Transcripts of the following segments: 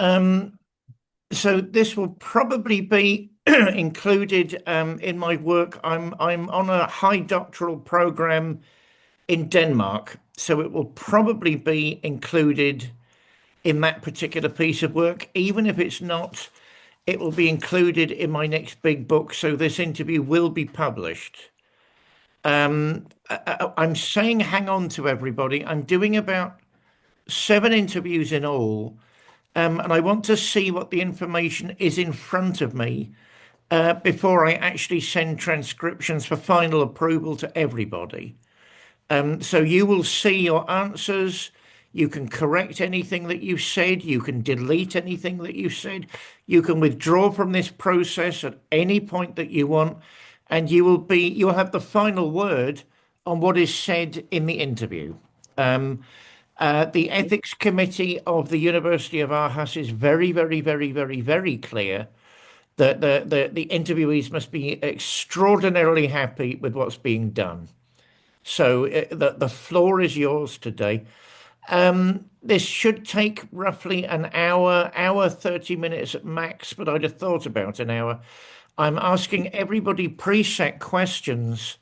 Um, so this will probably be included in my work. I'm on a high doctoral program in Denmark, so it will probably be included in that particular piece of work. Even if it's not, it will be included in my next big book. So this interview will be published. I'm saying hang on to everybody. I'm doing about 7 interviews in all, and I want to see what the information is in front of me before I actually send transcriptions for final approval to everybody. So you will see your answers. You can correct anything that you said. You can delete anything that you said. You can withdraw from this process at any point that you want, and you'll have the final word on what is said in the interview. The ethics committee of the University of Aarhus is very, very, very, very, very clear that the interviewees must be extraordinarily happy with what's being done. So the floor is yours today. This should take roughly an hour, 30 minutes at max, but I'd have thought about an hour. I'm asking everybody preset questions,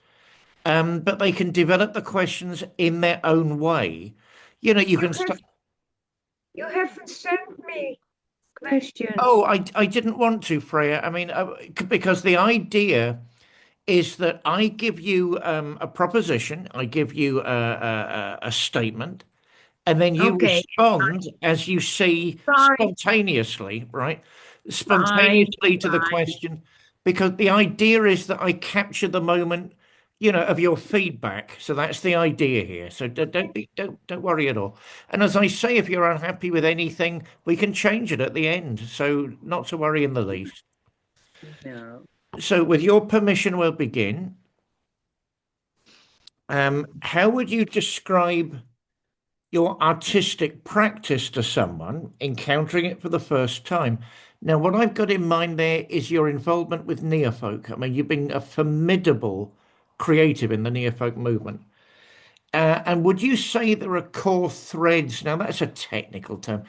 but they can develop the questions in their own way. You know, you You can have start. you haven't sent me questions. Oh, I didn't want to, Freya. I mean, because the idea is that I give you a proposition, I give you a statement, and then you Okay, respond as you see fine, spontaneously, right? fine, Spontaneously to the fine. question, because the idea is that I capture the moment, of your feedback. So that's the idea here. So don't worry at all. And as I say, if you're unhappy with anything, we can change it at the end. So not to worry in the least. No. So with your permission, we'll begin. How would you describe your artistic practice to someone encountering it for the first time? Now, what I've got in mind there is your involvement with Neofolk. I mean, you've been a formidable creative in the Neofolk movement. And would you say there are core threads? Now, that's a technical term.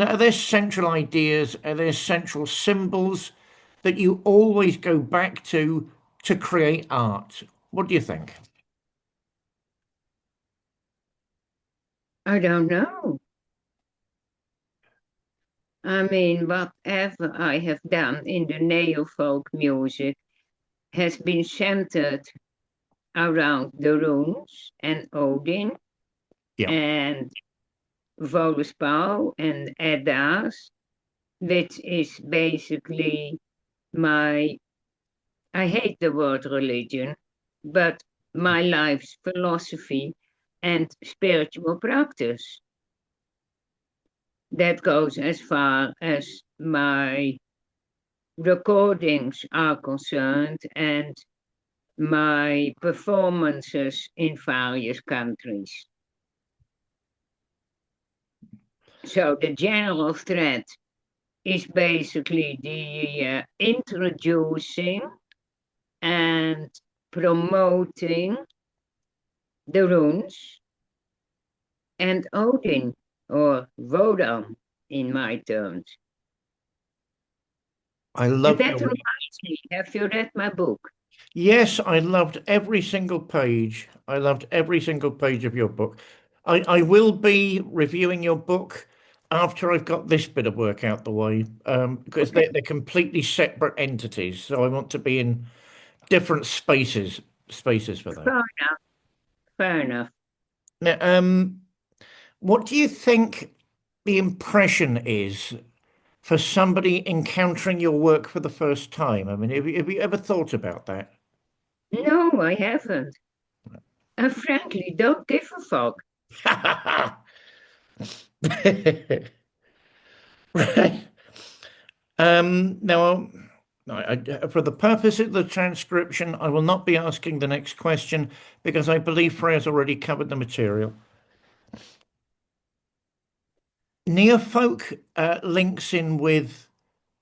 Are there central ideas? Are there central symbols that you always go back to create art? What do you think? I don't know. I mean, whatever I have done in the neofolk music has been centered around the runes and Odin Yeah. and Voluspa and Eddas, which is basically my, I hate the word religion, but my life's philosophy and spiritual practice. That goes as far as my recordings are concerned and my performances in various countries. So the general thread is basically the introducing and promoting the runes and Odin or Wodan in my terms. I And love that your. reminds me, have you read my book? Yes, I loved every single page. I loved every single page of your book. I will be reviewing your book after I've got this bit of work out the way, because Okay, they're completely separate entities. So I want to be in different spaces for that. fair enough, fair enough. Now, what do you think the impression is for somebody encountering your work for the first time? I mean, have you ever thought about that? No, I haven't. I frankly don't give a fuck. Right. Now, for the purpose of the transcription, I will not be asking the next question because I believe Freya's already covered the material. Neofolk links in with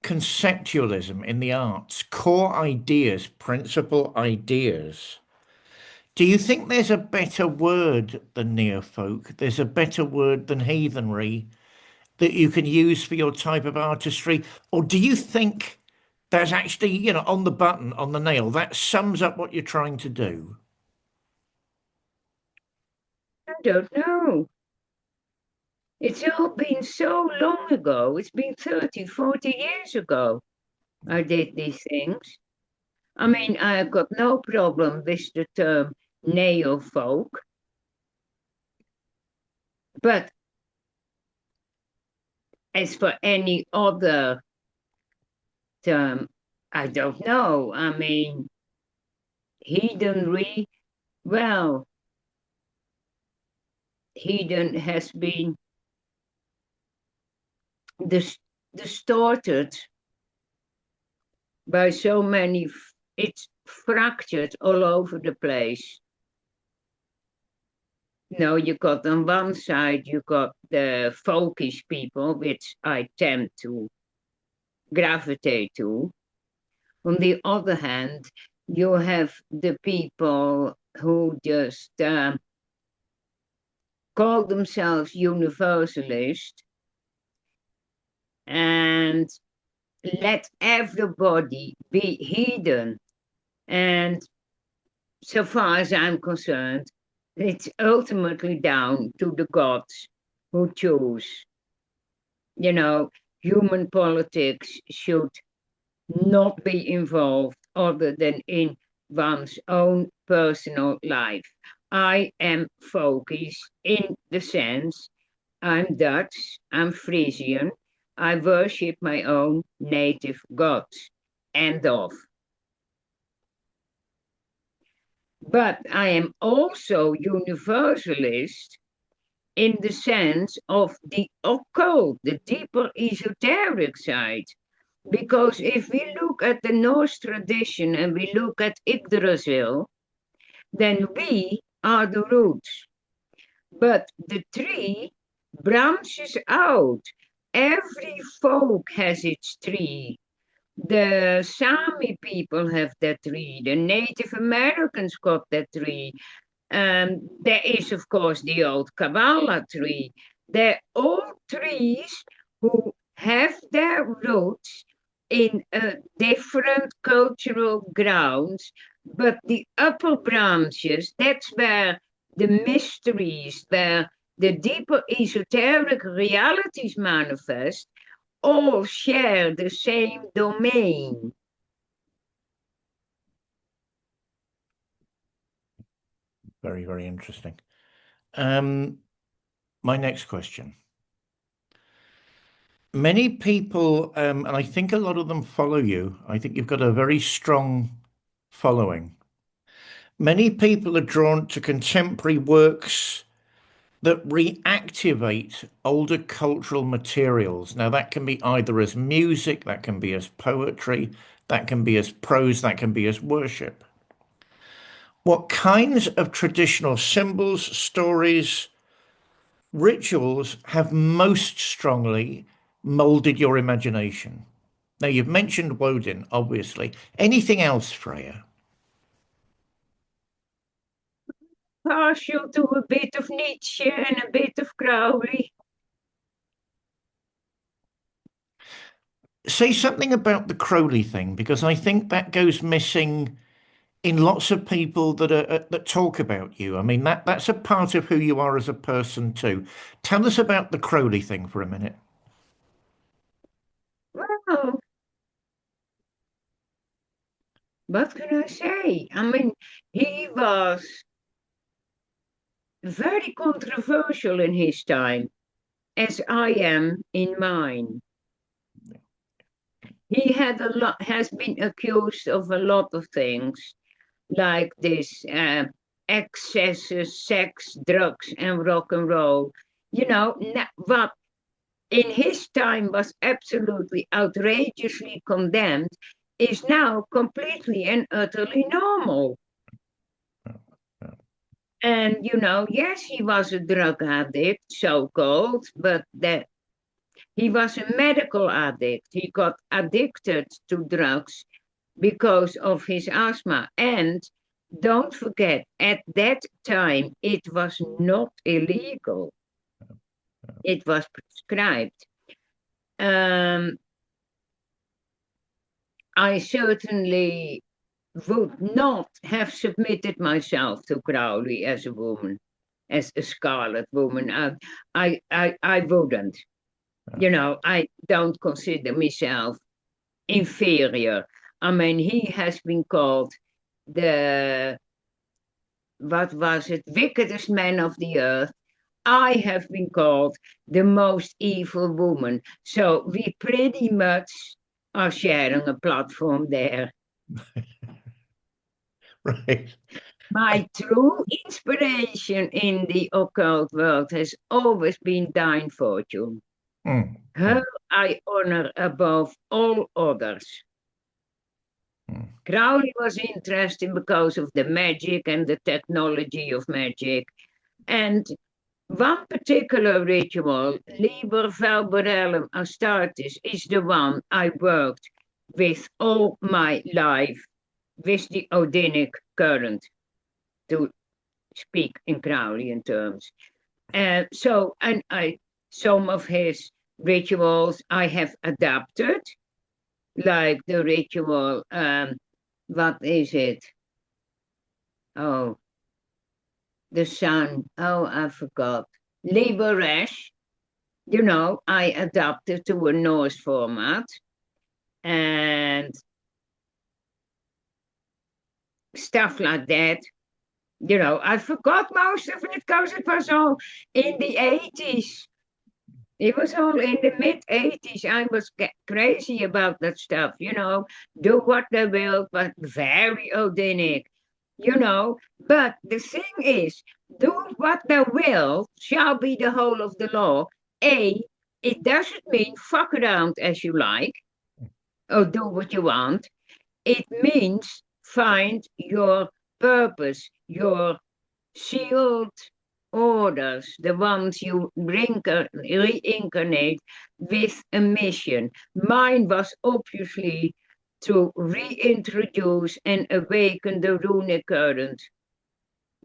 conceptualism in the arts, core ideas, principal ideas. Do you think there's a better word than neofolk? There's a better word than heathenry? that you can use for your type of artistry? Or do you think there's actually, on the button, on the nail, that sums up what you're trying to do? I don't know. It's all been so long ago. It's been 30, 40 years ago I did these things. I mean, I've got no problem with the term neofolk, but as for any other term, I don't know. I mean, heathenry, well, heathen has been distorted by so many, it's fractured all over the place. You got on one side, you got the folkish people, which I tend to gravitate to. On the other hand, you have the people who just call themselves universalist and let everybody be heathen. And so far as I'm concerned, it's ultimately down to the gods who choose. Human politics should not be involved other than in one's own personal life. I am folkish in the sense I'm Dutch, I'm Frisian, I worship my own native gods. End of. But I am also universalist in the sense of the occult, the deeper esoteric side. Because if we look at the Norse tradition and we look at Yggdrasil, then we are the roots. But the tree branches out. Every folk has its tree. The Sami people have that tree. The Native Americans got that tree. There is, of course, the old Kabbalah tree. They're all trees who have their roots in different cultural grounds, but the upper branches, that's where the mysteries, where the deeper esoteric realities manifest, all share the same domain. Very, very interesting. My next question. Many people, and I think a lot of them follow you. I think you've got a very strong following. Many people are drawn to contemporary works that reactivate older cultural materials. Now, that can be either as music, that can be as poetry, that can be as prose, that can be as worship. What kinds of traditional symbols, stories, rituals have most strongly molded your imagination? Now, you've mentioned Woden, obviously. Anything else, Freya? Partial to a bit of Nietzsche and a bit of Crowley. Say something about the Crowley thing, because I think that goes missing in lots of people that talk about you. I mean, that's a part of who you are as a person too. Tell us about the Crowley thing for a minute. Well, what can I say? I mean, he was very controversial in his time, as I am in mine. He has been accused of a lot of things, like this excesses, sex, drugs, and rock and roll. What in his time was absolutely outrageously condemned is now completely and utterly normal. And yes, he was a drug addict, so called, but that he was a medical addict. He got addicted to drugs because of his asthma. And don't forget, at that time, it was not illegal, it was prescribed. Um, I certainly would not have submitted myself to Crowley as a woman, as a Scarlet woman. I wouldn't. I don't consider myself inferior. I mean, he has been called the, what was it, wickedest man of the earth. I have been called the most evil woman. So we pretty much are sharing a platform there. Right. My true inspiration in the occult world has always been Dine Fortune. Mm, Her mm, I honor above all others. mm. Crowley was interesting because of the magic and the technology of magic. And one particular ritual, Liber Valborellum Astartes, is the one I worked with all my life with the Odinic current, to speak in Crowleyan terms. And some of his rituals I have adapted, like the ritual, what is it? Oh, the sun. Oh, I forgot. Liberash, I adapted to a Norse format and stuff like that. I forgot most of it because it was all in the 80s. It was all in the mid 80s. I was crazy about that stuff, do what they will, but very Odinic, But the thing is, do what they will shall be the whole of the law. It doesn't mean fuck around as you like or do what you want. It means find your purpose, your sealed orders, the ones you reincarnate with a mission. Mine was obviously to reintroduce and awaken the runic current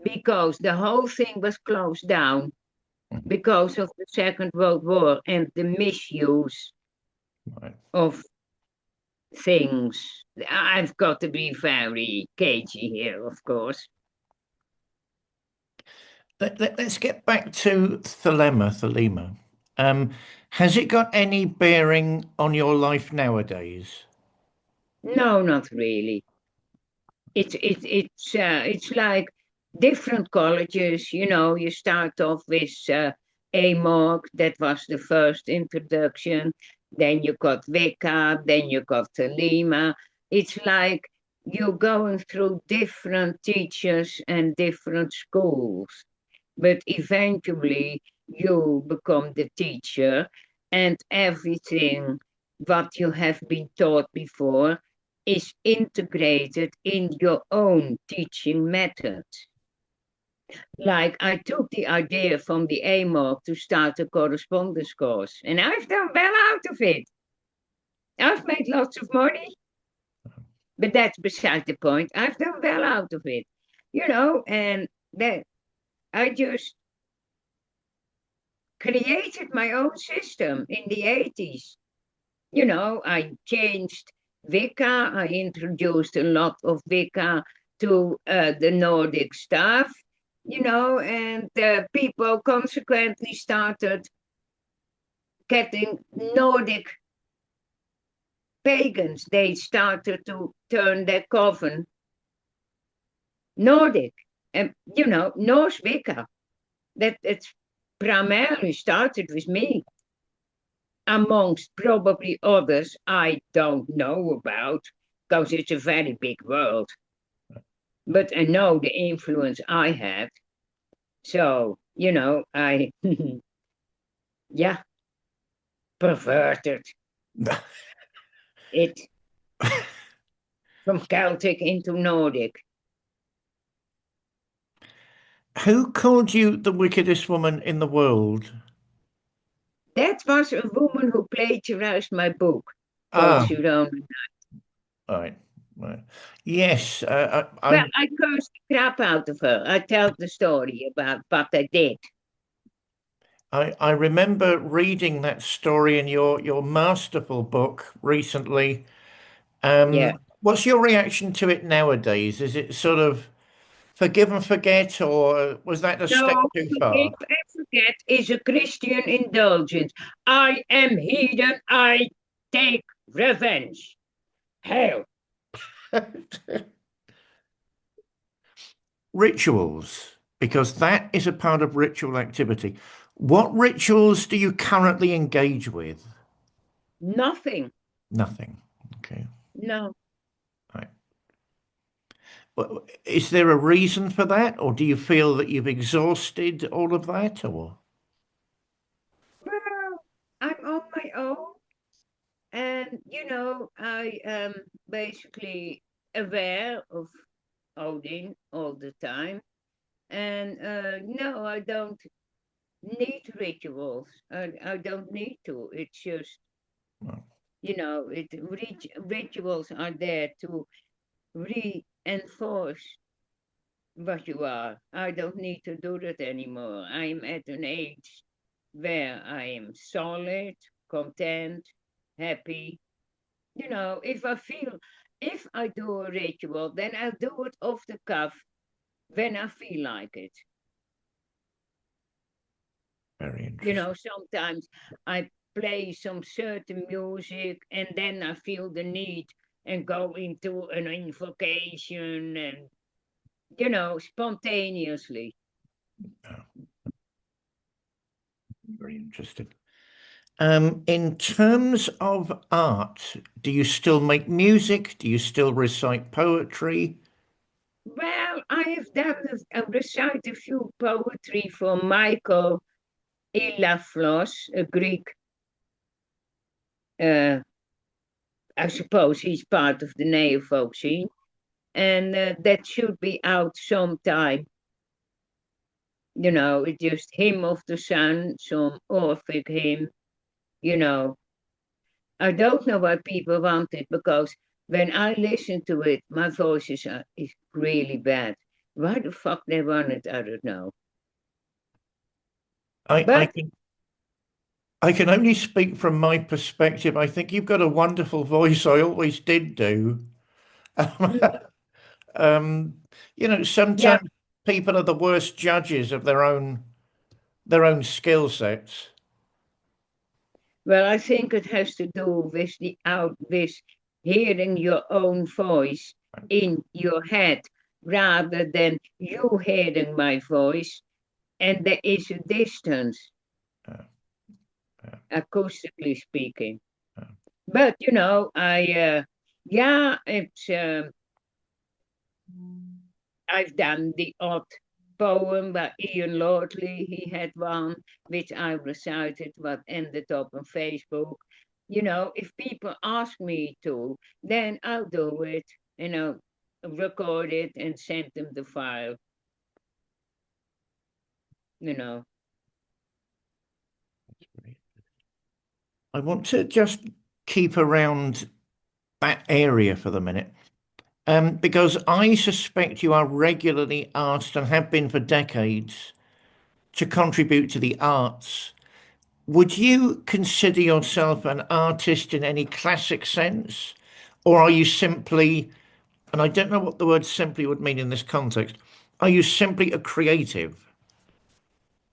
because the whole thing was closed down because of the Second World War and the misuse Right. of things. I've got to be very cagey here, of course. Let's get back to Thelema. Um, has it got any bearing on your life nowadays? No, not really. It's like different colleges. You start off with AMOG, that was the first introduction. Then you got Wicca, then you got Telema. It's like you're going through different teachers and different schools, but eventually you become the teacher, and everything what you have been taught before is integrated in your own teaching method. Like I took the idea from the AMOC to start a correspondence course, and I've done well out of it. I've made lots of money, but that's beside the point. I've done well out of it, and that I just created my own system in the 80s. I changed Wicca, I introduced a lot of Wicca to the Nordic stuff, and people consequently started getting Nordic pagans. They started to turn their coven Nordic, and, Norse Wicca. It's primarily started with me, amongst probably others I don't know about, because it's a very big world. But I know the influence I had. So, I, yeah, perverted it from Celtic into Nordic. Who called you the wickedest woman in the world? That was a woman who plagiarized my book, Ah, Those Who Don't. right, right. Yes, Well, I cursed the crap out of her. I tell the story about what I did. I remember reading that story in your masterful book recently. Yeah. What's your reaction to it nowadays? Is it sort of forgive and forget, or was that a step No, too forgive far? and forget is a Christian indulgence. I am heathen, I take revenge. Hell, Rituals, because that is a part of ritual activity. What rituals do you currently engage with? nothing. Nothing. Okay. No. Right. Well, is there a reason for that, or do you feel that you've exhausted all of that, or? Well, I'm on my own. And, I am basically aware of Odin all the time. And no, I don't need rituals. I don't need to. It's just, rituals are there to reinforce what you are. I don't need to do that anymore. I'm at an age where I am solid, content, happy. If I do a ritual, then I'll do it off the cuff when I feel like it. Very interesting. Sometimes I play some certain music and then I feel the need and go into an invocation and, spontaneously. Oh, very interesting. In terms of art, do you still make music? Do you still recite poetry? Well, I have done recite a few poetry for Michael Elaflos, a Greek. Uh, I suppose he's part of the Neofolk scene, and that should be out sometime. It's just hymn of the sun, some Orphic hymn. You know, I don't know why people want it because when I listen to it, my voice is really bad. Why the fuck they want it, I don't know. I, I But can I can only speak from my perspective. I think you've got a wonderful voice. I always did do. mm, Um, yeah, sometimes people are the worst judges of their own skill sets. well, I think it has to do with with hearing your own voice in your head rather than you hearing my voice, and there is a distance, Uh, uh, acoustically speaking. uh, But yeah, I've done the odd poem by Ian Lordley. He had one which I recited, what ended up on Facebook. If people ask me to, then I'll do it. Record it and send them the file. You know. I want to just keep around that area for the minute. Because I suspect you are regularly asked and have been for decades to contribute to the arts. Would you consider yourself an artist in any classic sense? Or are you simply, and I don't know what the word simply would mean in this context, are you simply a creative?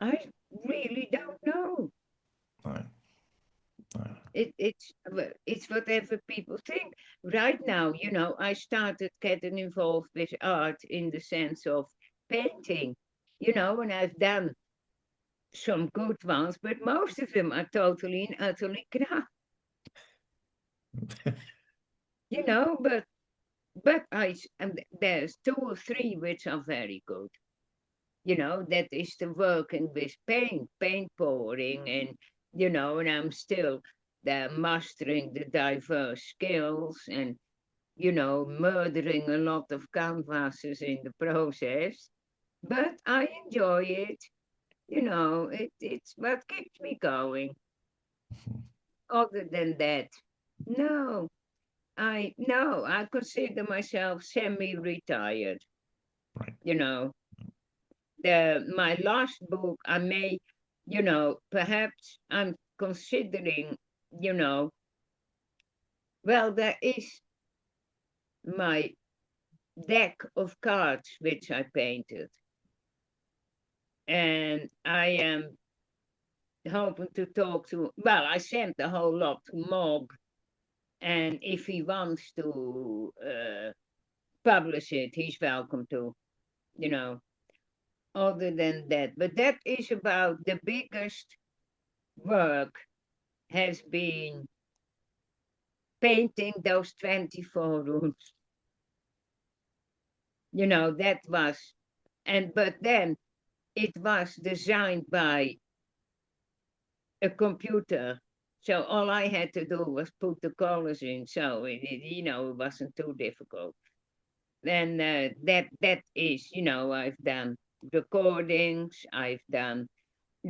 I really don't know. No, no. It's whatever people think. Right now, I started getting involved with art in the sense of painting, and I've done some good ones, but most of them are totally and utterly crap, but and there's two or three which are very good. That is the working with paint pouring, and I'm still mastering the diverse skills and, murdering a lot of canvases in the process. But I enjoy it. It's what keeps me going. Other than that, no, I consider myself semi-retired. Right. You know, my last book I made. perhaps I'm considering, you know, well, there is my deck of cards which I painted, and I am hoping to talk to, well, I sent the whole lot to Mog, and if he wants to publish it, he's welcome to, you know, other than that. But that is about the biggest work has been painting those 24 rooms. That was, but then it was designed by a computer. So all I had to do was put the colors in. So it wasn't too difficult. Then that is, I've done recordings. I've done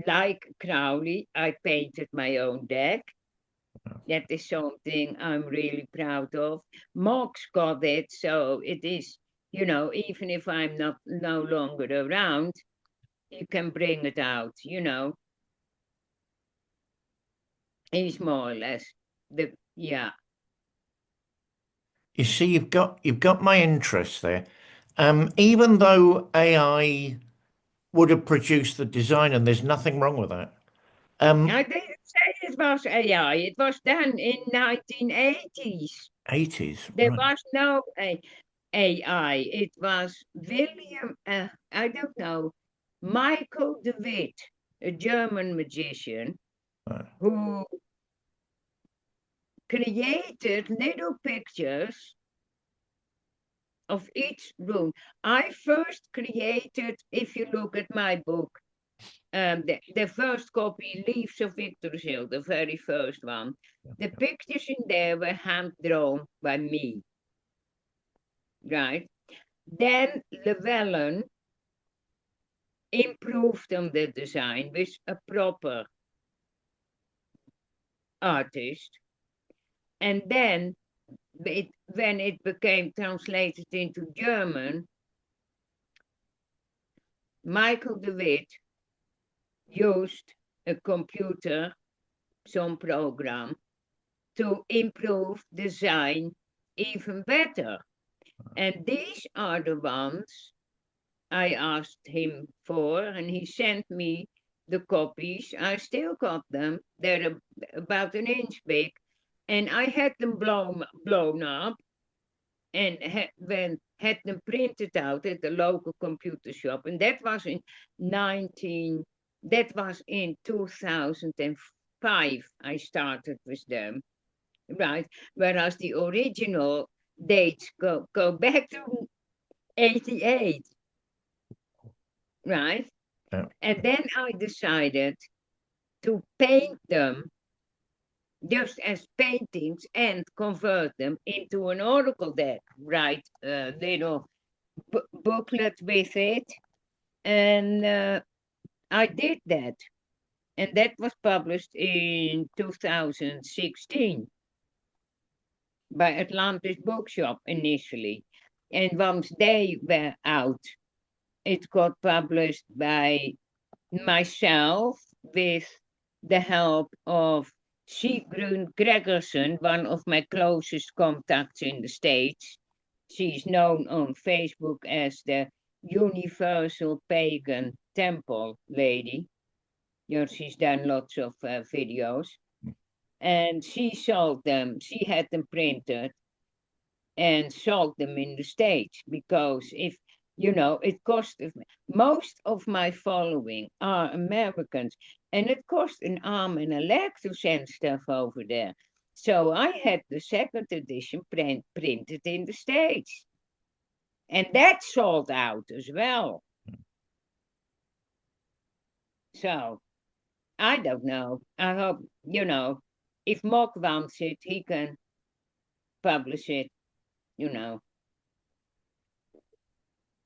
like Crowley. I painted my own deck. That is something I'm really proud of. Mox got it, so it is, even if I'm not no longer around, you can bring it out. He's more or less the yeah. You see, you've got my interest there. Even though AI would have produced the design, and there's nothing wrong with that. I didn't say it was AI. It was done in 1980s. 80s, There right? was no AI. It was William. I don't know. Michael de Witt, a German magician, Right. who created little pictures of each room. I first created, if you look at my book, the first copy, Leaves of Yggdrasil, the very first one. The pictures in there were hand drawn by me, right? Then Llewellyn improved on the design with a proper artist. And then when it became translated into German, Michael de Witt used a computer, some program, to improve design even better. And these are the ones I asked him for, and he sent me the copies. I still got them. They're about an inch big, and I had them blown up and had them printed out at the local computer shop, and that was in 19. That was in 2005. I started with them, right? Whereas the original dates go back to 88, right? Yeah. And then I decided to paint them just as paintings and convert them into an oracle deck, write a little booklet with it. And I did that. And that was published in 2016 by Atlantis Bookshop initially. And once they were out, it got published by myself with the help of Sigrun Gregerson, one of my closest contacts in the States. She's known on Facebook as the Universal Pagan Temple Lady. She's done lots of videos. And she sold them, she had them printed and sold them in the States because if it cost most of my following are Americans, and it cost an arm and a leg to send stuff over there. So I had the second edition printed in the States, and that sold out as well. So I don't know. I hope, if Mock wants it, he can publish it, you know.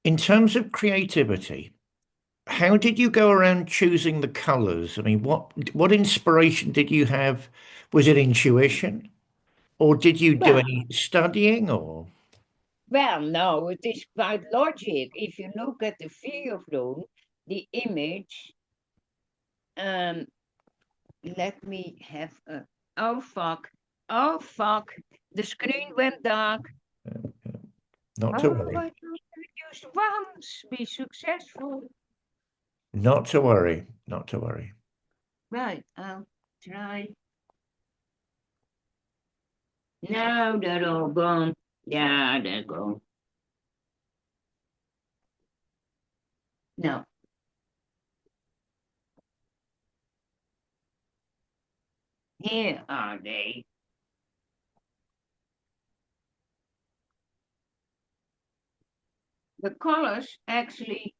In terms of creativity, how did you go around choosing the colors? I mean, what inspiration did you have? Was it intuition, or did you do Well, any studying, or no, it is quite logic. If you look at the field rule, the image let me have a. Oh fuck! Oh fuck! The screen went dark. Not to Oh, worry. I used once. Be successful. Not to worry. Not to worry. Right, I'll try. Now they're all gone. Yeah, they're gone. No. Here are they. The colors actually,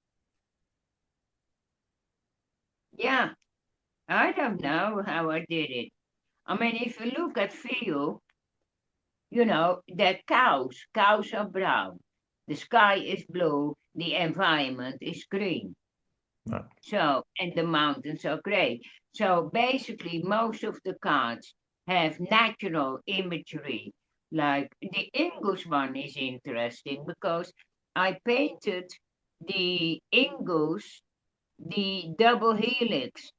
yeah, I don't know how I did it. I mean, if you look at Theo, they're cows. Cows are brown. The sky is blue. The environment is green. Right. So, and the mountains are gray. So basically, most of the cards have natural imagery. Like the English one is interesting because I painted the English, the double helix.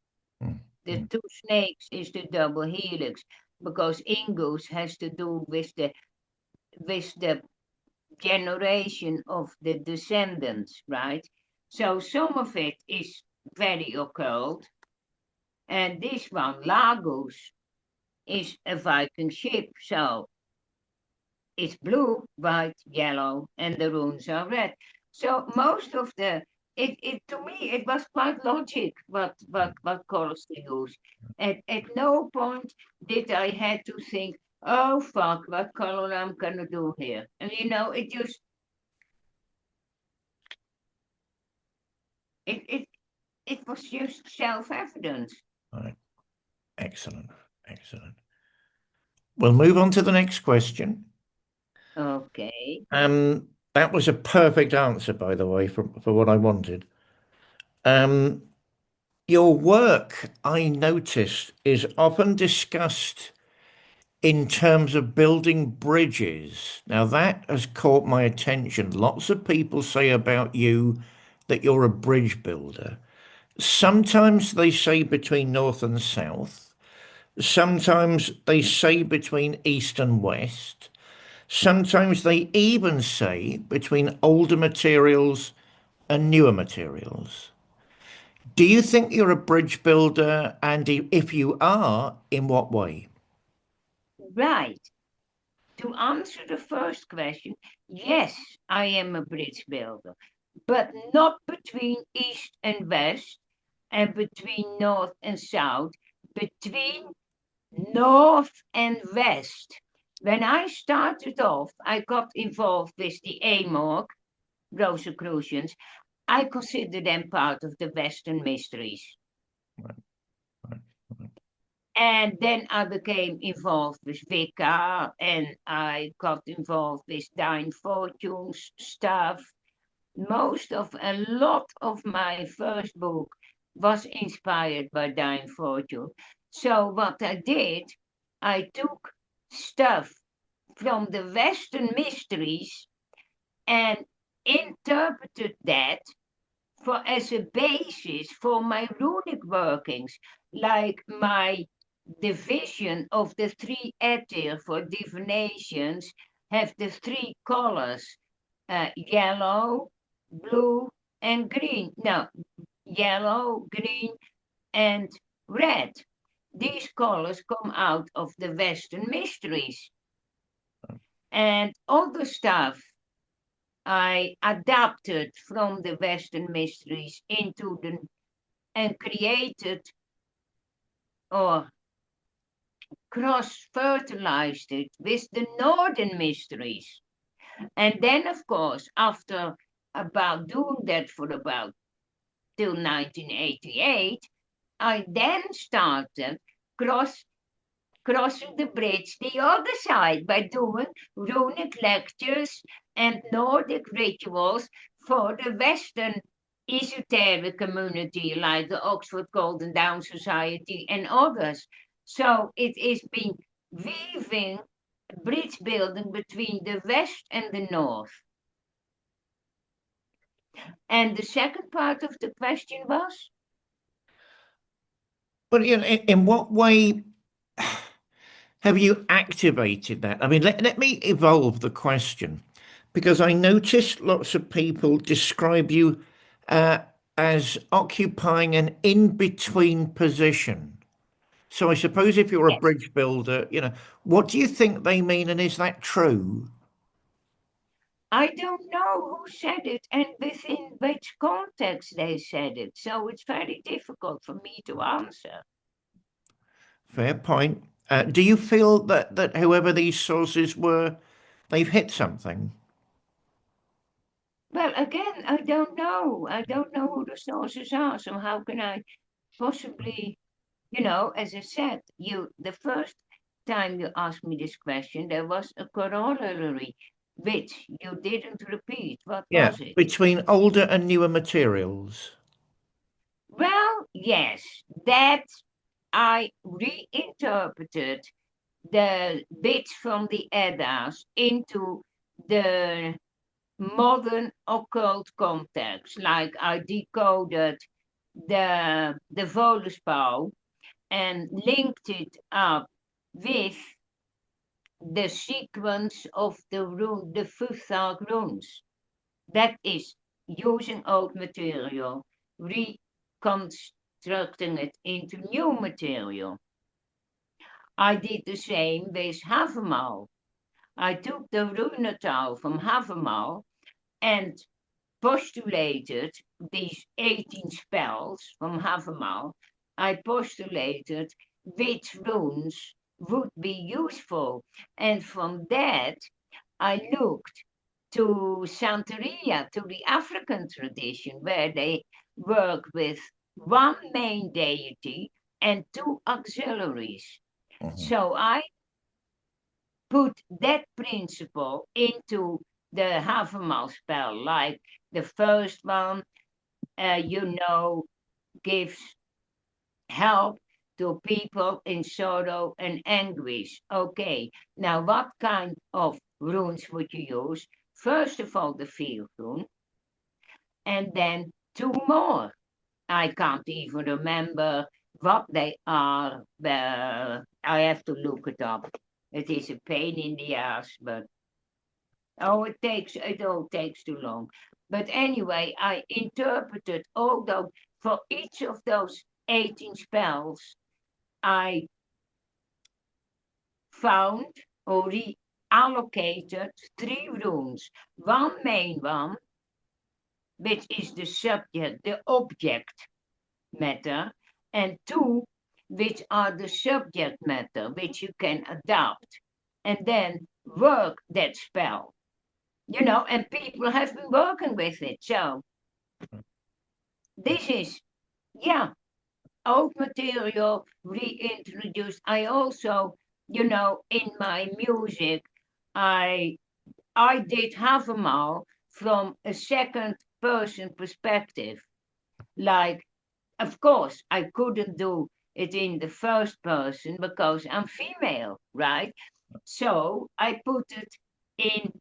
The two snakes is the double helix because English has to do with the generation of the descendants, right? So some of it is very occult, and this one, Lagos, is a Viking ship, so it's blue, white, yellow, and the runes are red. So most of it to me it was quite logic what colors to use. At no point did I had to think, oh fuck, what color I'm gonna do here. And it it was just self-evident. Right. Excellent. Excellent. We'll move on to the next question. Okay. That was a perfect answer, by the way, for what I wanted. Um, your work, I noticed, is often discussed in terms of building bridges. Now, that has caught my attention. Lots of people say about you that you're a bridge builder. Sometimes they say between north and south. Sometimes they say between east and west. Sometimes they even say between older materials and newer materials. Do you think you're a bridge builder? And if you are, in what way? Right. To answer the first question, yes, I am a bridge builder, but not between east and west and between north and south, between north and west. When I started off, I got involved with the AMORC, Rosicrucians. I consider them part of the Western mysteries. And then I became involved with Wicca and I got involved with Dine Fortunes stuff. A lot of my first book was inspired by Dine Fortune. So what I did, I took stuff from the Western mysteries and interpreted that as a basis for my runic workings, like my division of the three ether for divinations have the three colors, yellow, blue, and green. No, yellow, green, and red. These colors come out of the Western mysteries. And all the stuff I adapted from the Western mysteries and created or cross-fertilized it with the Northern mysteries. And then, of course, after about doing that for about till 1988, I then started crossing the bridge the other side by doing runic lectures and Nordic rituals for the Western esoteric community like the Oxford Golden Dawn Society and others. So it has been weaving bridge building between the West and the North. And the second part of the question was? But in what way have you activated that? I mean, let me evolve the question because I noticed lots of people describe you uh, as occupying an in-between position. So I suppose if you're a Yes. bridge builder, what do you think they mean, and is that true? I don't know who said it and within which context they said it, so it's very difficult for me to answer. Fair point. Do you feel that whoever these sources were, they've hit something? Well, again, I don't know. I don't know who the sources are, so how can I possibly, as I said, the first time you asked me this question, there was a corollary which you didn't repeat. What Yeah, was it? between older and newer materials. Well, yes, that I reinterpreted the bits from the Eddas into the modern occult context. Like I decoded the Volusbouw and linked it up with the sequence of the Futhark runes. That is using old material, reconstructing it into new material. I did the same with Havermal. I took the Runetaal from Havermal and postulated these 18 spells from Havermal. I postulated which runes would be useful. And from that, I looked to Santeria, to the African tradition, where they work with one main deity and two auxiliaries. Mhm. So I put that principle into the Havermal spell, like the first one, gives help to people in sorrow and anguish. Okay, now what kind of runes would you use? First of all, the field rune, and then two more. I can't even remember what they are. I have to look it up. It is a pain in the ass, but it all takes too long. But anyway, I interpreted although for each of those 18 spells, I found or reallocated three runes. One main one, which is the subject, the object matter, and two, which are the subject matter, which you can adapt and then work that spell. And people have been working with it. So this is, yeah, old material reintroduced. I also, in my music, I I did Havermal from a second person perspective. Like, of course, I couldn't do it in the first person because I'm female, right? So I put it in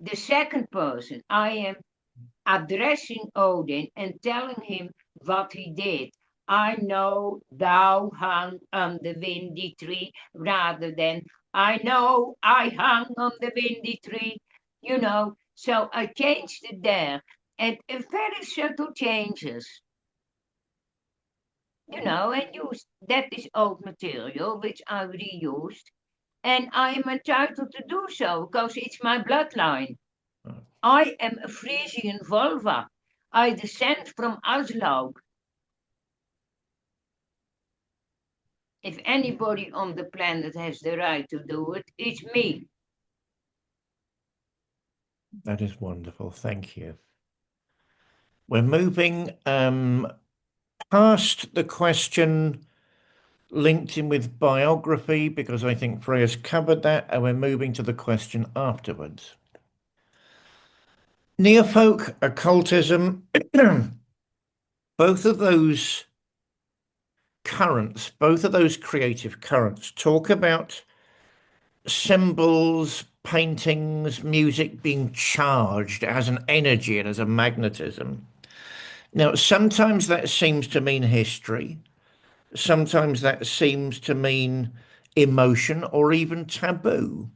the second person. I am addressing Odin and telling him what he did. I know thou hung on the windy tree rather than I know I hung on the windy tree. So I changed it there and very subtle changes, and used that is old material which I reused. And I am entitled to do so because it's my bloodline. I am a Frisian vulva. I descend from Aslaug. If anybody on the planet has the right to do it, it's me. That is wonderful. Thank you. We're moving past the question linked in with biography because I think Freya's covered that, and we're moving to the question afterwards. Neofolk, occultism, both of those currents, both of those creative currents talk about symbols, paintings, music being charged. It has an energy, it has a magnetism. Now, sometimes that seems to mean history. Sometimes that seems to mean emotion or even taboo.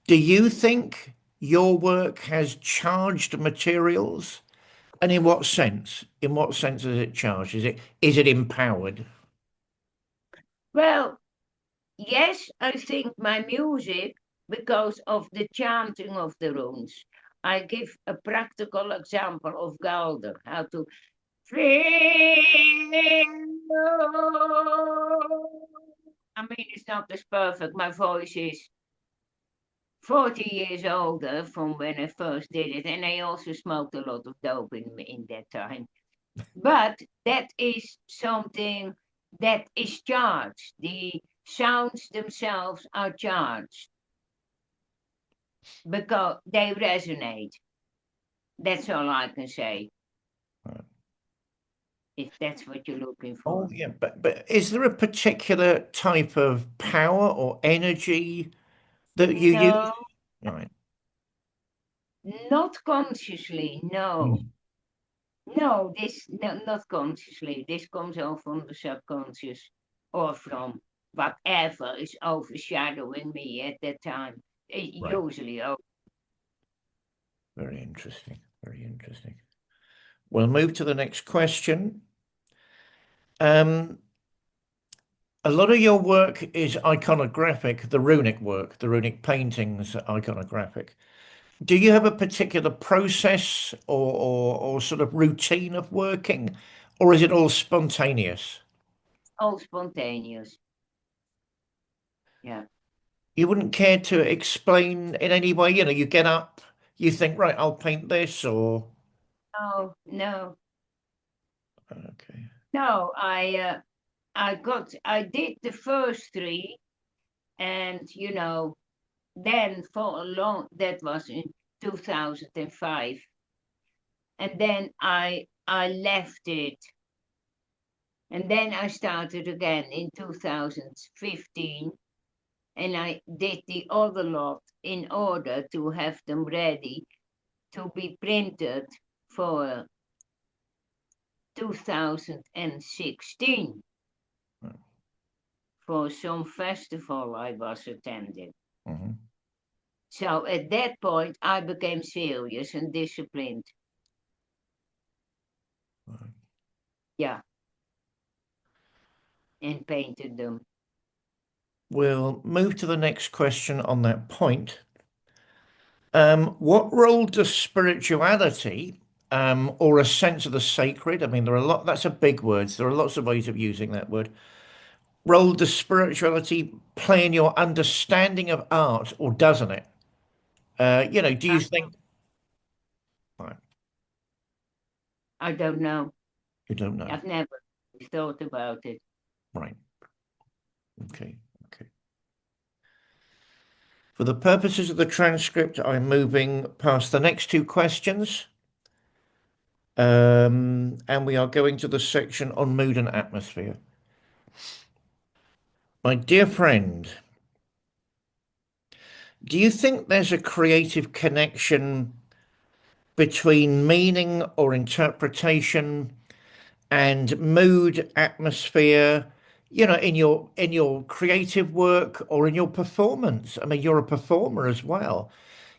Do you think your work has charged materials? And in what sense? In what sense is it charged? Is it empowered? Well, yes, I think my music, because of the chanting of the runes. I give a practical example of Galder, how to I mean, it's not as perfect. My voice is 40 years older from when I first did it, and I also smoked a lot of dope in that time. But that is something that is charged. The sounds themselves are charged because they resonate. That's all I can say, if that's what you're looking Oh for. yeah, but is there a particular type of power or energy that you use? No, Right. not consciously, no. Mm. No, this no, not consciously. This comes all from the subconscious or from whatever is overshadowing me at that time. Right. Usually, oh, Very interesting. Very interesting. We'll move to the next question. Um, a lot of your work is iconographic, the runic work, the runic paintings are iconographic. Do you have a particular process or sort of routine of working, or is it all spontaneous? all spontaneous. Yeah. You wouldn't care to explain in any way, you get up, you think, right, I'll paint this, or No, no, okay, no. I did the first three, and then for a long. That was in 2005, and then I left it. And then I started again in 2015 and I did the other lot in order to have them ready to be printed for 2016 for some festival I was attending. mhm, So at that point, I became serious and disciplined. right. Yeah, and painted them. We'll move to the next question on that point. What role does spirituality, or a sense of the sacred? I mean, that's a big word. There are lots of ways of using that word. Role does spirituality play in your understanding of art, or doesn't it? Do I, you think, right, I don't know. you don't know, I've never thought about it. right? Okay, okay. For the purposes of the transcript, I'm moving past the next two questions, and we are going to the section on mood and atmosphere. My dear friend, do you think there's a creative connection between meaning or interpretation and mood, atmosphere, in your creative work or in your performance? I mean, you're a performer as well.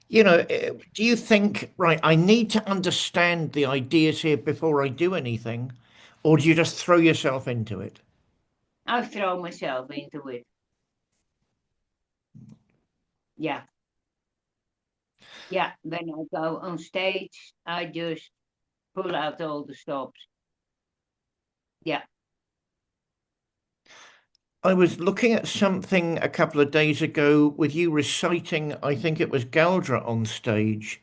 Do you think, right, I need to understand the ideas here before I do anything, or do you just throw yourself into it? I throw myself into it. Yeah. Yeah, when I go on stage, I just pull out all the stops. Yeah. I was looking at something a couple of days ago with you reciting, I think it was Galdra on stage,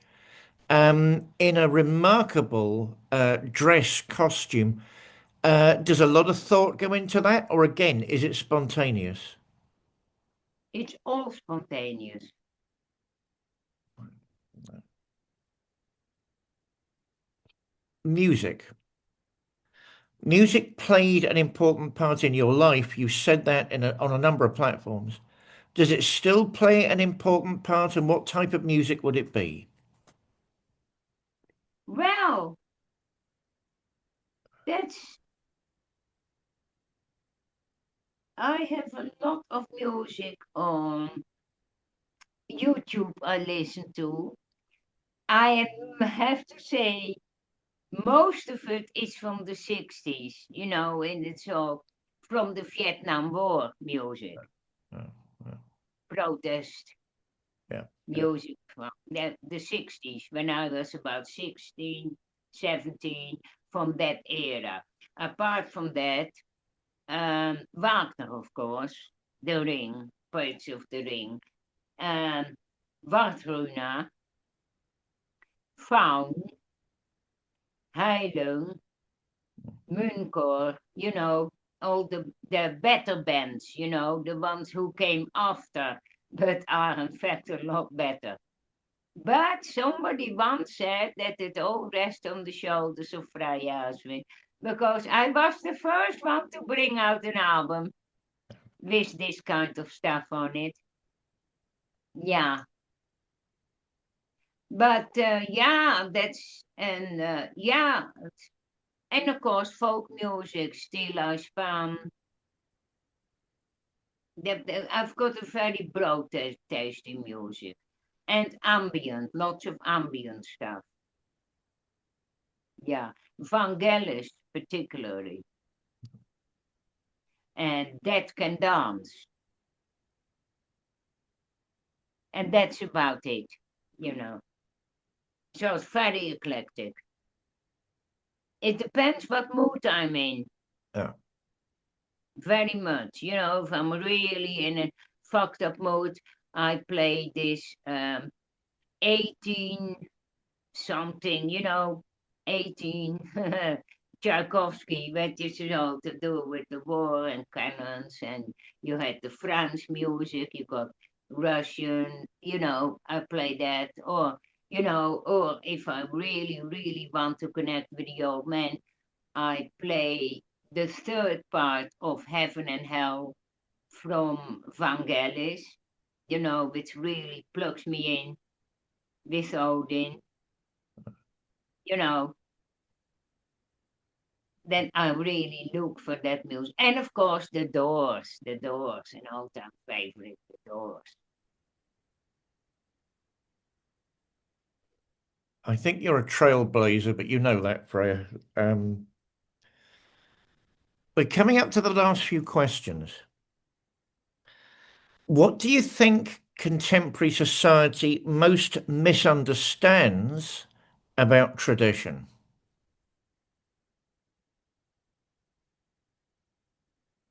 in a remarkable dress costume. Does a lot of thought go into that, or again, is it spontaneous? It's all spontaneous. Music. Music played an important part in your life. You said that on a number of platforms. Does it still play an important part, and what type of music would it be? Well, I have a lot of music on YouTube I listen to. I have to say, most of it is from the 60s, and it's all from the Vietnam War music, protest music from the 60s, when I was about 16, 17, from that era. Apart from that, Wagner, of course, The Ring, Pirates of the Ring, Wardruna, Faun, Heithen, Munkor, all the better bands, the ones who came after, but are in fact a lot better. But somebody once said that it all rests on the shoulders of Freya Aswynn, because I was the first one to bring out an album with this kind of stuff on it. Yeah. But and of course folk music, stila, span. I've got a very broad taste in music. And ambient, lots of ambient stuff. Yeah, Vangelis particularly. And that can dance. And that's about it, So it's very eclectic. It depends what mood I'm in. Yeah. Very much. If I'm really in a fucked up mood, I play this 18 something, 18 Tchaikovsky, which is to do with the war and cannons, and you had the French music, you got Russian, I play that, or if I really, really want to connect with the old man, I play the third part of Heaven and Hell from Vangelis, which really plugs me in with Odin, then I really look for that music. And of course, the Doors, an all-time favorite, the Doors. I think you're a trailblazer, but you know that, Freya. We're coming up to the last few questions. What do you think contemporary society most misunderstands about tradition?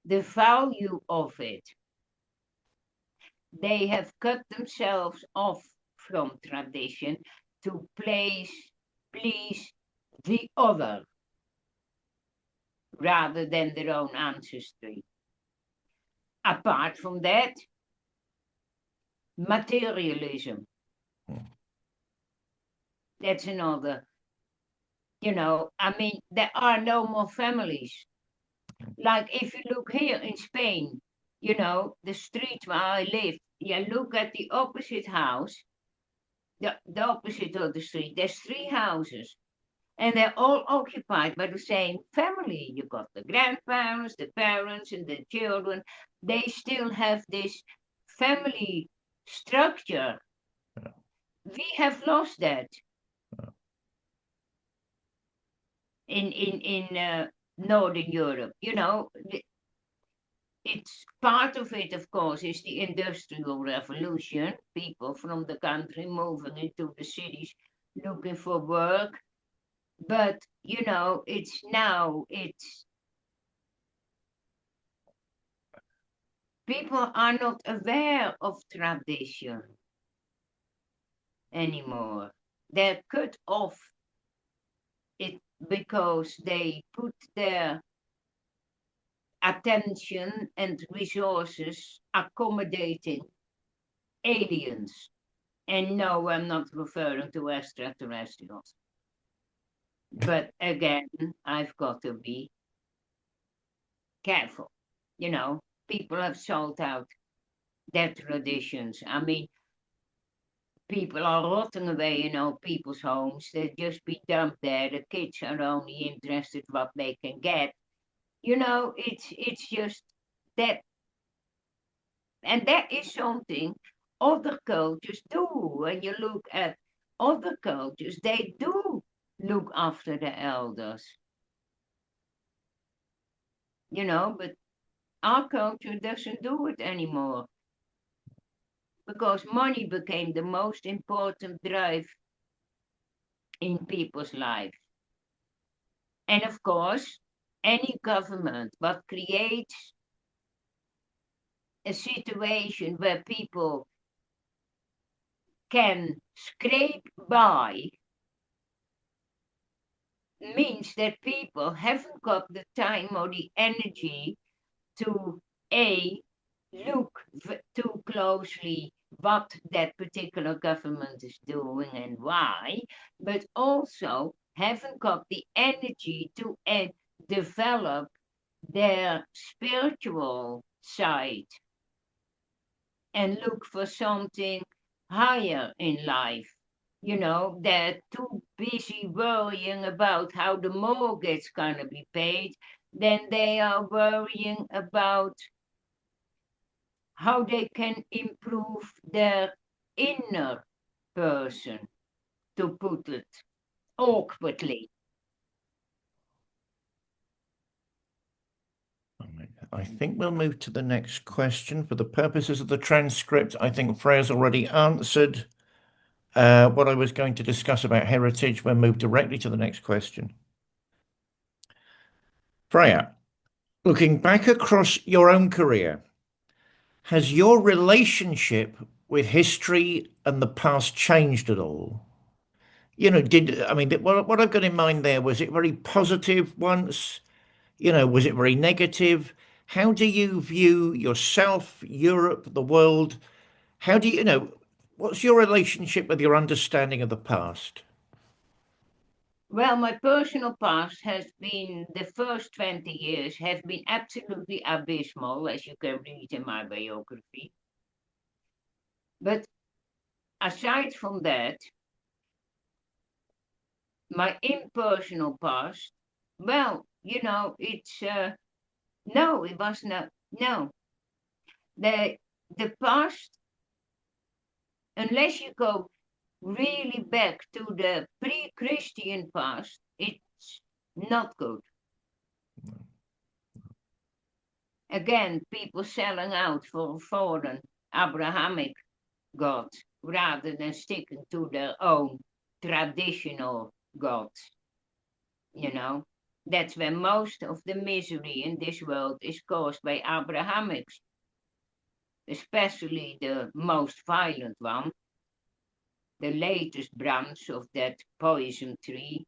The value of it. They have cut themselves off from tradition to please the other rather than their own ancestry. Apart from that, materialism. That's another, there are no more families. Like if you look here in Spain, the street where I live, you look at the opposite house, the opposite of the street, there's 3 houses. And they're all occupied by the same family. You got the grandparents, the parents, and the children. They still have this family structure. We have lost that in Northern Europe. It's part of it, of course, is the Industrial Revolution. People from the country moving into the cities looking for work. But, it's people are not aware of tradition anymore. They're cut off it because they put their attention and resources accommodating aliens. And no, I'm not referring to extraterrestrials. But again, I've got to be careful. People have sold out their traditions. I mean, People are rotting away in old people's homes. They just be dumped there. The kids are only interested what they can get. It's just that, and that is something other cultures do. When you look at other cultures, they do look after the elders, but our culture doesn't do it anymore because money became the most important drive in people's lives. And of course, any government that creates a situation where people can scrape by means that people haven't got the time or the energy to a look too closely what that particular government is doing and why, but also haven't got the energy to develop their spiritual side and look for something higher in life. They're too busy worrying about how the mortgage gonna be paid, then they are worrying about how they can improve their inner person, to put it awkwardly. I think we'll move to the next question. For the purposes of the transcript, I think Freya's already answered what I was going to discuss about heritage. We'll move directly to the next question. Freya, looking back across your own career, has your relationship with history and the past changed at all? What I've got in mind there, was it very positive once? Was it very negative? How do you view yourself, Europe, the world? How do what's your relationship with your understanding of the past? Well, my personal past has been, the first 20 years have been absolutely abysmal, as you can read in my biography. But aside from that, my impersonal past, well, it's, no, it was not, no. The, the past, unless you go really back to the pre-Christian past, it's not good. Again, people selling out for foreign Abrahamic gods rather than sticking to their own traditional gods. That's where most of the misery in this world is caused by Abrahamics, especially the most violent one, the latest branch of that poison tree.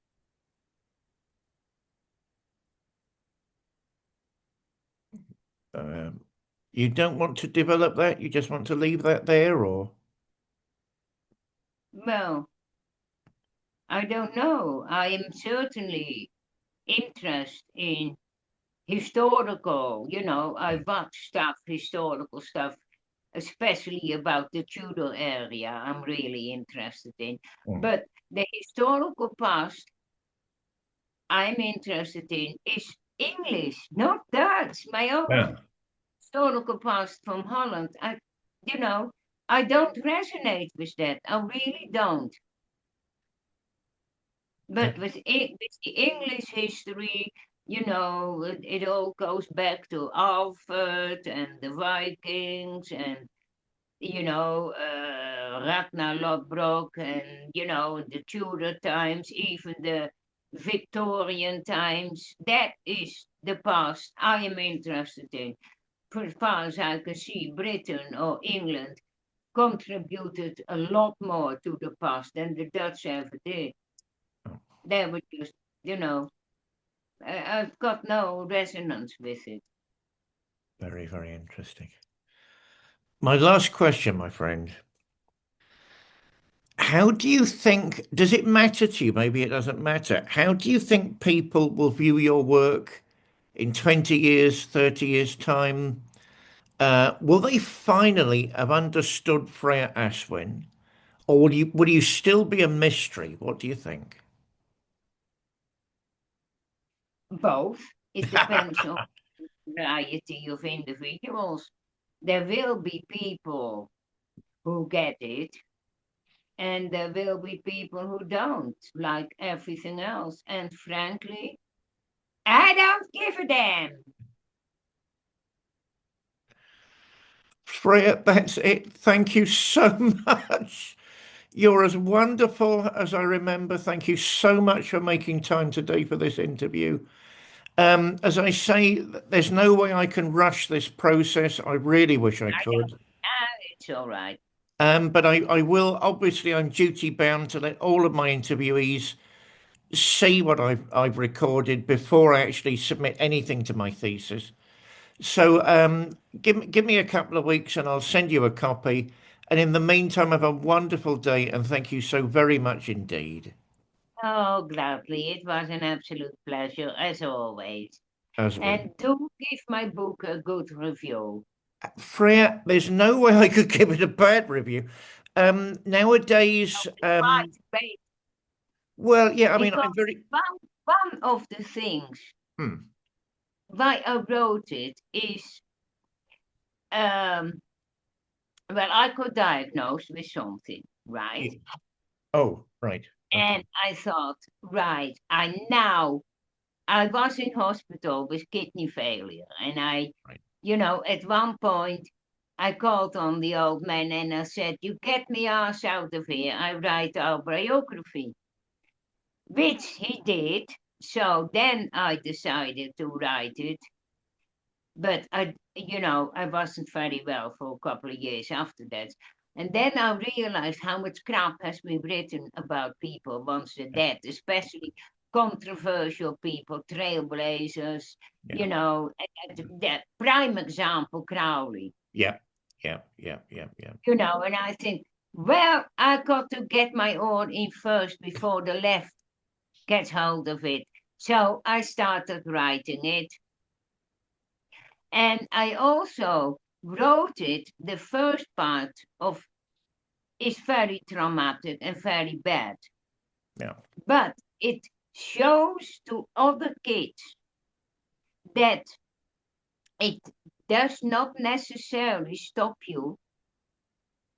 You don't want to develop that? You just want to leave that there, or? Well, I don't know. I am certainly interested in historical, I watch stuff, historical stuff, especially about the Tudor area, I'm really interested in. Mm. But the historical past I'm interested in is English, not Dutch. My own Yeah. historical past from Holland. I don't resonate with that. I really don't. But with the English history, it all goes back to Alfred and the Vikings and, Ragnar Lodbrok and, the Tudor times, even the Victorian times. That is the past I am interested in. For as far as I can see, Britain or England contributed a lot more to the past than the Dutch ever did. They were just, I've got no resonance with it. Very, very interesting. My last question, my friend. How do you think, does it matter to you? Maybe it doesn't matter. How do you think people will view your work in 20 years, 30 years' time? Will they finally have understood Freya Aswynn? or would you still be a mystery? What do you think? Both. It depends on the variety of individuals. There will be people who get it, and there will be people who don't, like everything else. And frankly, I don't give a damn. Freya, that's it. Thank you so much. You're as wonderful as I remember. Thank you so much for making time today for this interview. As I say, there's no way I can rush this process. I really wish I I could. don't. Ah, it's all right. But I will, obviously, I'm duty bound to let all of my interviewees see what I've recorded before I actually submit anything to my thesis. So give me a couple of weeks and I'll send you a copy. And in the meantime, have a wonderful day and thank you so very much indeed, Oh, gladly. It was an absolute pleasure, as always. as well. And do give my book a good review. Freya, there's no way I could give it a bad review. Nowadays, Right, wait, well, yeah, I mean, because I'm very, one of the things hmm, why I wrote it is, um, well, I got diagnosed with something, right? yeah. Oh, right. Okay. And I thought, right, I was in hospital with kidney failure. And Right. at one point, I called on the old man and I said, you get me ass out of here. I write our biography, which he did. So then I decided to write it. But I wasn't very well for a couple of years after that. And then I realized how much crap has been written about people once they're Yeah. dead, especially controversial people, trailblazers, Yeah. that prime example, Crowley, Yeah. Yeah. Yeah. Yeah. Yeah. and I think, well, I got to get my own in first before the left gets hold of it. So I started writing it. And I also wrote it, the first part of is very traumatic and very bad. Yeah. But it shows to other kids that it does not necessarily stop you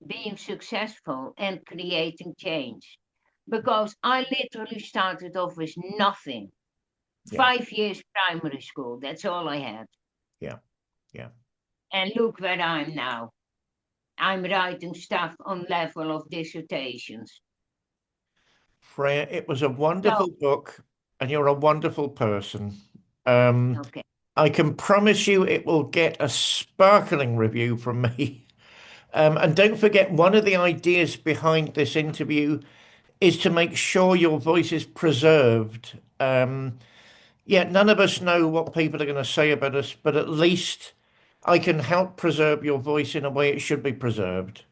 being successful and creating change. Because I literally started off with nothing. Yeah. 5 years primary school, that's all I had. Yeah. Yeah. And look where I'm now. I'm writing stuff on level of dissertations. Freya, it was a So, wonderful book, and you're a wonderful person. Um, okay. I can promise you it will get a sparkling review from me. And don't forget, one of the ideas behind this interview is to make sure your voice is preserved. Yeah, none of us know what people are going to say about us, but at least I can help preserve your voice in a way it should be preserved.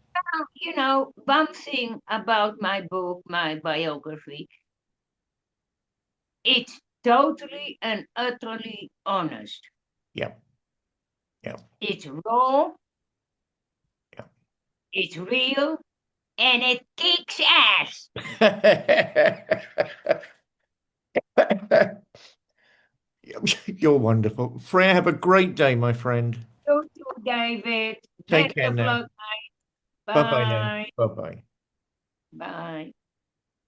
One thing about my book, my biography, it's totally and utterly honest. Yeah, yeah, It's raw, yeah. it's real, and it kicks ass. You're wonderful. Freya, have a great day, my friend. You too, David. Take Best care of now. luck. Bye bye now. Bye. Bye bye.